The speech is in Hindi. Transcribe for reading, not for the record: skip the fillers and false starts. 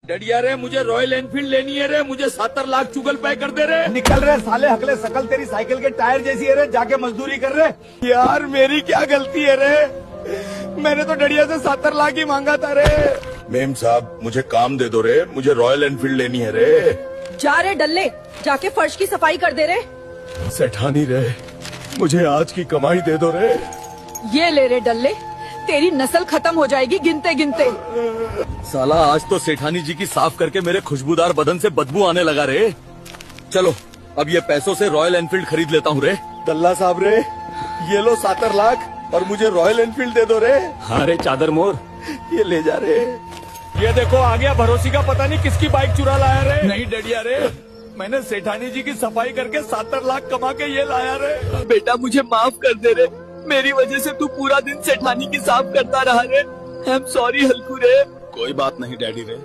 डडिया रे मुझे रॉयल एनफील्ड लेनी है रे, मुझे 70 लाख चुगल पे कर दे रे। निकल रहे साले हकले सकल, तेरी साइकिल के टायर जैसी है रे, जाके मजदूरी कर रहे। यार मेरी क्या गलती है रे, मैंने तो डडिया से 70 लाख ही मांगा था रे। मेम साहब मुझे काम दे दो रे, मुझे रॉयल एनफील्ड लेनी है रे। जा रे डल्ले, जाके फर्श की सफाई कर दे रे। सेठानी रे, मुझे आज की कमाई दे दो रे। ये ले रे डल्ले, तेरी नस्ल खत्म हो जाएगी गिनते गिनते। साला आज तो सेठानी जी की साफ करके मेरे खुशबूदार बदन से बदबू आने लगा रे। चलो अब ये पैसों से रॉयल एनफील्ड खरीद लेता हूँ रे। दल्ला साहब रे, ये लो 70 लाख और मुझे रॉयल एनफील्ड दे दो रे। हाँ रे चादर मोर, ये ले जा रे। ये देखो आ गया भरोसी का, पता नहीं किसकी बाइक चुरा लाया रे। नहीं डडिया रे, मैंने सेठानी जी की सफाई करके 70 लाख कमा के ये लाया रे। बेटा मुझे माफ कर दे रे, मेरी वजह से तू पूरा दिन सेठानी की साफ करता रहा रे। आई एम सॉरी हल्कू रे। कोई बात नहीं डैडी रे,